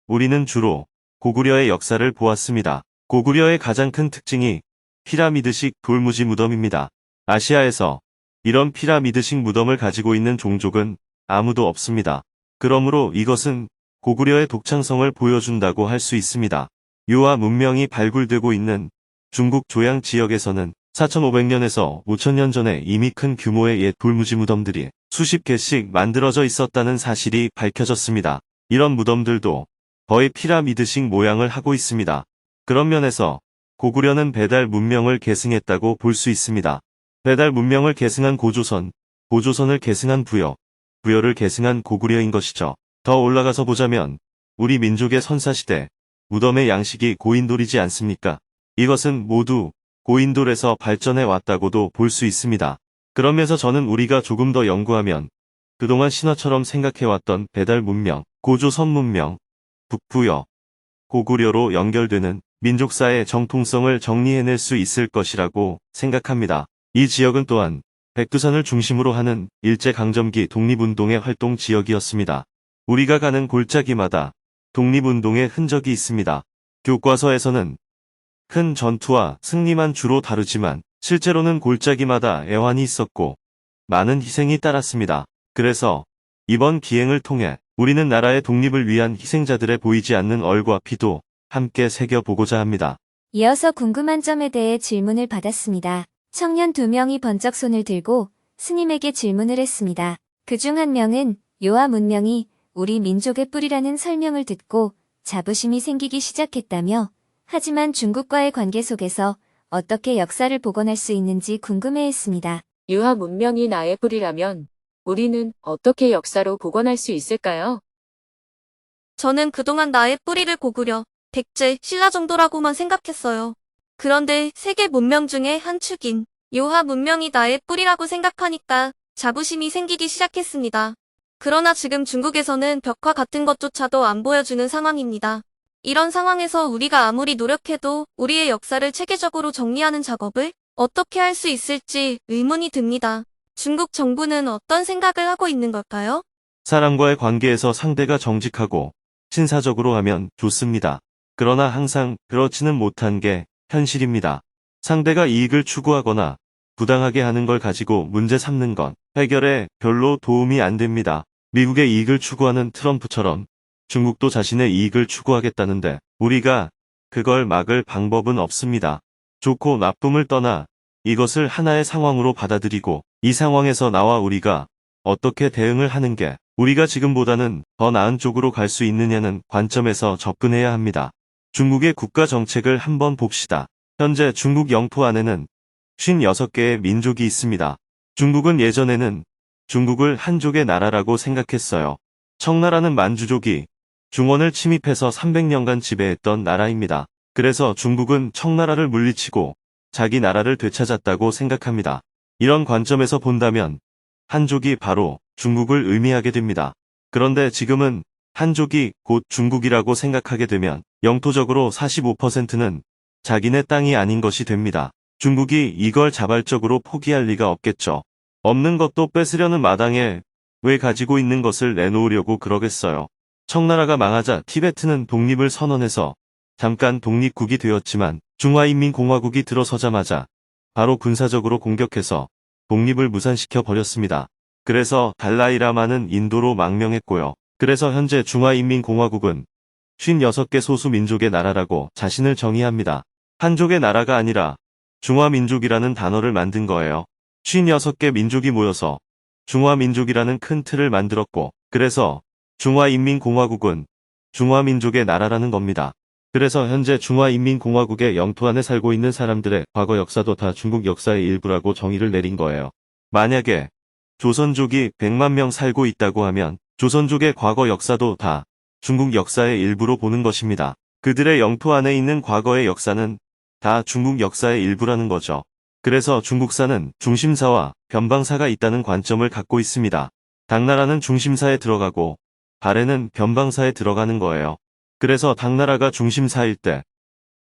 우리는 주로 고구려의 역사를 보았습니다. 고구려의 가장 큰 특징이 피라미드식 돌무지 무덤입니다. 아시아에서 이런 피라미드식 무덤을 가지고 있는 종족은 아무도 없습니다. 그러므로 이것은 고구려의 독창성을 보여준다고 할 수 있습니다. 유화 문명이 발굴되고 있는 중국 조양 지역에서는 4500년에서 5000년 전에 이미 큰 규모의 옛 돌무지 무덤들이 수십 개씩 만들어져 있었다는 사실이 밝혀졌습니다. 이런 무덤들도 거의 피라미드식 모양을 하고 있습니다. 그런 면에서 고구려는 배달 문명을 계승했다고 볼 수 있습니다. 배달 문명을 계승한 고조선, 고조선을 계승한 부여, 부여를 계승한 고구려인 것이죠. 더 올라가서 보자면 우리 민족의 선사시대, 무덤의 양식이 고인돌이지 않습니까? 이것은 모두 고인돌에서 발전해 왔다고도 볼 수 있습니다. 그러면서 저는 우리가 조금 더 연구하면 그동안 신화처럼 생각해왔던 배달 문명, 고조선 문명, 북부여, 고구려로 연결되는 민족사의 정통성을 정리해낼 수 있을 것이라고 생각합니다. 이 지역은 또한 백두산을 중심으로 하는 일제강점기 독립운동의 활동 지역이었습니다. 우리가 가는 골짜기마다 독립운동의 흔적이 있습니다. 교과서에서는 큰 전투와 승리만 주로 다루지만 실제로는 골짜기마다 애환이 있었고 많은 희생이 따랐습니다. 그래서 이번 기행을 통해 우리는 나라의 독립을 위한 희생자들의 보이지 않는 얼과 피도 함께 새겨보고자 합니다. 이어서 궁금한 점에 대해 질문을 받았습니다. 청년 2명이 번쩍 손을 들고 스님에게 질문을 했습니다. 그중 한 명은 요하 문명이 우리 민족의 뿌리라는 설명을 듣고 자부심이 생기기 시작했다며, 하지만 중국과의 관계 속에서 어떻게 역사를 복원할 수 있는지 궁금해했습니다. 유화 문명이 나의 뿌리라면 우리는 어떻게 역사로 복원할 수 있을까요? 저는 그동안 나의 뿌리를 고구려, 백제, 신라 정도라고만 생각했어요. 그런데 세계 문명 중에 한 축인 요하 문명이 나의 뿌리라고 생각하니까 자부심이 생기기 시작했습니다. 그러나 지금 중국에서는 벽화 같은 것조차도 안 보여주는 상황입니다. 이런 상황에서 우리가 아무리 노력해도 우리의 역사를 체계적으로 정리하는 작업을 어떻게 할 수 있을지 의문이 듭니다. 중국 정부는 어떤 생각을 하고 있는 걸까요? 사람과의 관계에서 상대가 정직하고 신사적으로 하면 좋습니다. 그러나 항상 그렇지는 못한 게 현실입니다. 상대가 이익을 추구하거나 부당하게 하는 걸 가지고 문제 삼는 건 해결에 별로 도움이 안 됩니다. 미국의 이익을 추구하는 트럼프처럼 중국도 자신의 이익을 추구하겠다는데 우리가 그걸 막을 방법은 없습니다. 좋고 나쁨을 떠나 이것을 하나의 상황으로 받아들이고 이 상황에서 나와 우리가 어떻게 대응을 하는 게 우리가 지금보다는 더 나은 쪽으로 갈 수 있느냐는 관점에서 접근해야 합니다. 중국의 국가 정책을 한번 봅시다. 현재 중국 영토 안에는 56개의 민족이 있습니다. 중국은 예전에는 중국을 한족의 나라라고 생각했어요. 청나라는 만주족이 중원을 침입해서 300년간 지배했던 나라입니다. 그래서 중국은 청나라를 물리치고 자기 나라를 되찾았다고 생각합니다. 이런 관점에서 본다면 한족이 바로 중국을 의미하게 됩니다. 그런데 지금은 한족이 곧 중국이라고 생각하게 되면 영토적으로 45%는 자기네 땅이 아닌 것이 됩니다. 중국이 이걸 자발적으로 포기할 리가 없겠죠. 없는 것도 뺏으려는 마당에 왜 가지고 있는 것을 내놓으려고 그러겠어요. 청나라가 망하자 티베트는 독립을 선언해서 잠깐 독립국이 되었지만 중화인민공화국이 들어서자마자 바로 군사적으로 공격해서 독립을 무산시켜 버렸습니다. 그래서 달라이라마는 인도로 망명했고요. 그래서 현재 중화인민공화국은 56개 소수민족의 나라라고 자신을 정의합니다. 한족의 나라가 아니라 중화민족이라는 단어를 만든 거예요. 56개 민족이 모여서 중화민족이라는 큰 틀을 만들었고, 그래서 중화인민공화국은 중화민족의 나라라는 겁니다. 그래서 현재 중화인민공화국의 영토 안에 살고 있는 사람들의 과거 역사도 다 중국 역사의 일부라고 정의를 내린 거예요. 만약에 조선족이 100만 명 살고 있다고 하면 조선족의 과거 역사도 다 중국 역사의 일부로 보는 것입니다. 그들의 영토 안에 있는 과거의 역사는 다 중국 역사의 일부라는 거죠. 그래서 중국사는 중심사와 변방사가 있다는 관점을 갖고 있습니다. 당나라는 중심사에 들어가고 발해는 변방사에 들어가는 거예요. 그래서 당나라가 중심사일 때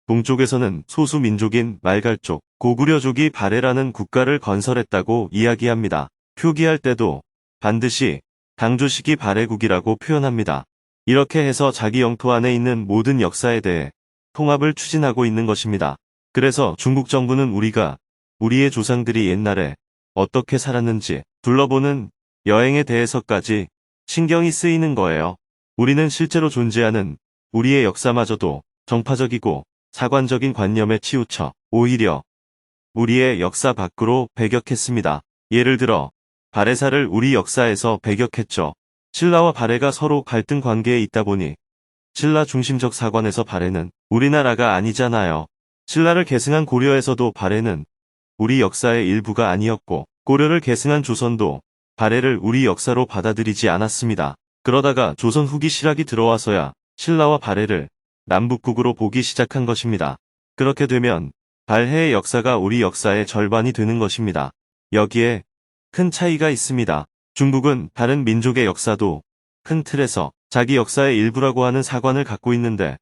동쪽에서는 소수민족인 말갈족, 고구려족이 발해라는 국가를 건설했다고 이야기합니다. 표기할 때도 반드시 당조식이 발해국이라고 표현합니다. 이렇게 해서 자기 영토 안에 있는 모든 역사에 대해 통합을 추진하고 있는 것입니다. 그래서 중국 정부는 우리가 우리의 조상들이 옛날에 어떻게 살았는지 둘러보는 여행에 대해서까지 신경이 쓰이는 거예요. 우리는 실제로 존재하는 우리의 역사마저도 정파적이고 사관적인 관념에 치우쳐 오히려 우리의 역사 밖으로 배격했습니다. 예를 들어 발해사를 우리 역사에서 배격했죠. 신라와 발해가 서로 갈등 관계에 있다 보니 신라 중심적 사관에서 발해는 우리나라가 아니잖아요. 신라를 계승한 고려에서도 발해는 우리 역사의 일부가 아니었고, 고려를 계승한 조선도 발해를 우리 역사로 받아들이지 않았습니다. 그러다가 조선 후기 실학이 들어와서야 신라와 발해를 남북국으로 보기 시작한 것입니다. 그렇게 되면 발해의 역사가 우리 역사의 절반이 되는 것입니다. 여기에 큰 차이가 있습니다. 중국은 다른 민족의 역사도 큰 틀에서 자기 역사의 일부라고 하는 사관을 갖고 있는데,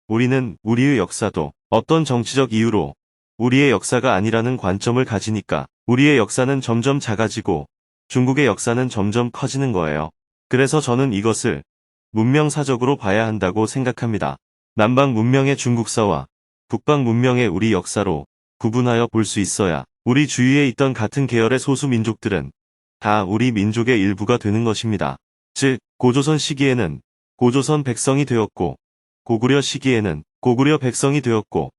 우리는 우리의 역사도 어떤 정치적 이유로 우리의 역사가 아니라는 관점을 가지니까 우리의 역사는 점점 작아지고 중국의 역사는 점점 커지는 거예요. 그래서 저는 이것을 문명사적으로 봐야 한다고 생각합니다. 남방 문명의 중국사와 북방 문명의 우리 역사로 구분하여 볼 수 있어야 우리 주위에 있던 같은 계열의 소수 민족들은 다 우리 민족의 일부가 되는 것입니다. 즉 고조선 시기에는 고조선 백성이 되었고 고구려 시기에는 고구려 백성이 되었고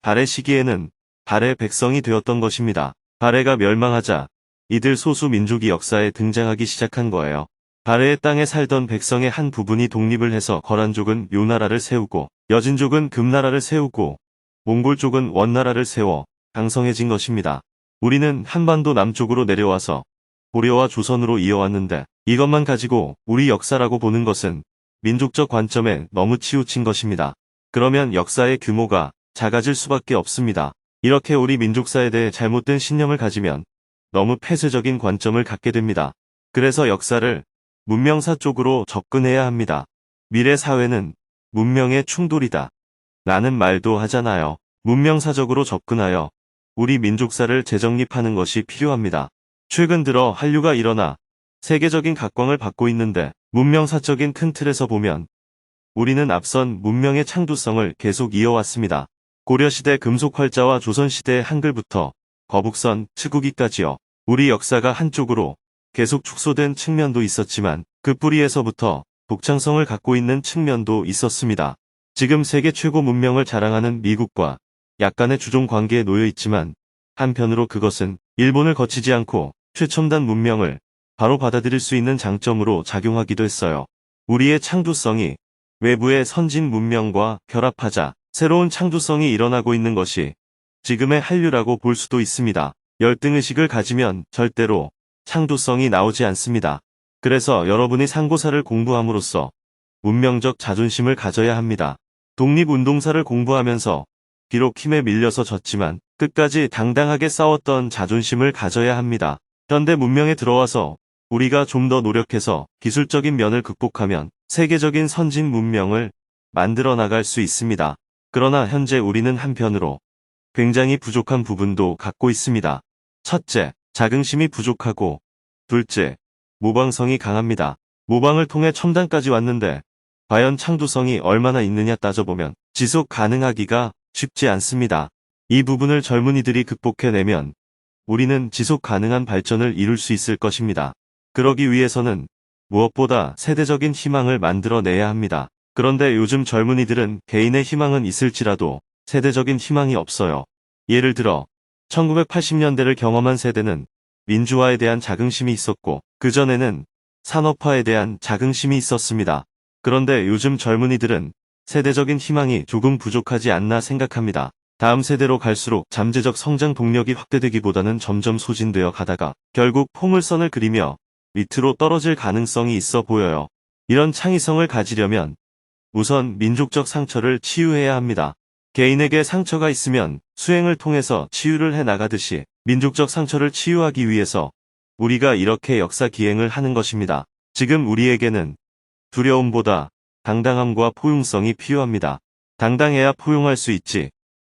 발해 시기에는 발해 백성이 되었던 것입니다. 발해가 멸망하자 이들 소수 민족이 역사에 등장하기 시작한 거예요. 발해의 땅에 살던 백성의 한 부분이 독립을 해서 거란족은 묘나라를 세우고 여진족은 금나라를 세우고 몽골족은 원나라를 세워 강성해진 것입니다. 우리는 한반도 남쪽으로 내려와서 고려와 조선으로 이어왔는데 이것만 가지고 우리 역사라고 보는 것은 민족적 관점에 너무 치우친 것입니다. 그러면 역사의 규모가 작아질 수밖에 없습니다. 이렇게 우리 민족사에 대해 잘못된 신념을 가지면 너무 폐쇄적인 관점을 갖게 됩니다. 그래서 역사를 문명사 쪽으로 접근해야 합니다. 미래 사회는 문명의 충돌이다 라는 말도 하잖아요. 문명사적으로 접근하여 우리 민족사를 재정립하는 것이 필요합니다. 최근 들어 한류가 일어나 세계적인 각광을 받고 있는데 문명사적인 큰 틀에서 보면 우리는 앞선 문명의 창조성을 계속 이어왔습니다. 고려시대 금속활자와 조선시대 한글부터 거북선, 치구기까지요. 우리 역사가 한쪽으로 계속 축소된 측면도 있었지만 그 뿌리에서부터 독창성을 갖고 있는 측면도 있었습니다. 지금 세계 최고 문명을 자랑하는 미국과 약간의 주종 관계에 놓여 있지만 한편으로 그것은 일본을 거치지 않고 최첨단 문명을 바로 받아들일 수 있는 장점으로 작용하기도 했어요. 우리의 창조성이 외부의 선진 문명과 결합하자 새로운 창조성이 일어나고 있는 것이 지금의 한류라고 볼 수도 있습니다. 열등의식을 가지면 절대로 창조성이 나오지 않습니다. 그래서 여러분이 상고사를 공부함으로써 문명적 자존심을 가져야 합니다. 독립운동사를 공부하면서 비록 힘에 밀려서 졌지만 끝까지 당당하게 싸웠던 자존심을 가져야 합니다. 현대 문명에 들어와서 우리가 좀 더 노력해서 기술적인 면을 극복하면 세계적인 선진 문명을 만들어 나갈 수 있습니다. 그러나 현재 우리는 한편으로 굉장히 부족한 부분도 갖고 있습니다. 첫째, 자긍심이 부족하고 둘째, 모방성이 강합니다. 모방을 통해 첨단까지 왔는데 과연 창조성이 얼마나 있느냐 따져보면 지속 가능하기가 쉽지 않습니다. 이 부분을 젊은이들이 극복해내면 우리는 지속 가능한 발전을 이룰 수 있을 것입니다. 그러기 위해서는 무엇보다 세대적인 희망을 만들어내야 합니다. 그런데 요즘 젊은이들은 개인의 희망은 있을지라도 세대적인 희망이 없어요. 예를 들어 1980년대를 경험한 세대는 민주화에 대한 자긍심이 있었고 그전에는 산업화에 대한 자긍심이 있었습니다. 그런데 요즘 젊은이들은 세대적인 희망이 조금 부족하지 않나 생각합니다. 다음 세대로 갈수록 잠재적 성장 동력이 확대되기보다는 점점 소진되어 가다가 결국 포물선을 그리며 밑으로 떨어질 가능성이 있어 보여요. 이런 창의성을 가지려면 우선 민족적 상처를 치유해야 합니다. 개인에게 상처가 있으면 수행을 통해서 치유를 해 나가듯이 민족적 상처를 치유하기 위해서 우리가 이렇게 역사 기행을 하는 것입니다. 지금 우리에게는 두려움보다 당당함과 포용성이 필요합니다. 당당해야 포용할 수 있지.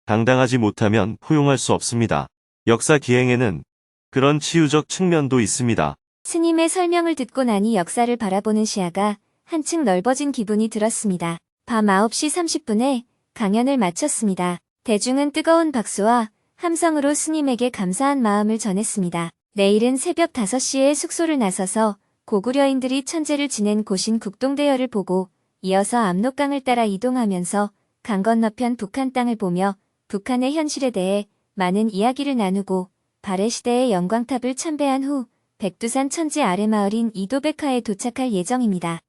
당당하지 못하면 포용할 수 없습니다. 역사 기행에는 그런 치유적 측면도 있습니다. 스님의 설명을 듣고 나니 역사를 바라보는 시야가 한층 넓어진 기분이 들었습니다. 밤 9시 30분에 강연을 마쳤습니다. 대중은 뜨거운 박수와 함성으로 스님에게 감사한 마음을 전했습니다. 내일은 새벽 5시에 숙소를 나서서 고구려인들이 천재를 지낸 고신 국동대열을 보고 이어서 압록강을 따라 이동하면서 강 건너편 북한 땅을 보며 북한의 현실에 대해 많은 이야기를 나누고 발해시대의 영광탑을 참배한 후 백두산 천지 아래마을인 이도백화에 도착할 예정입니다.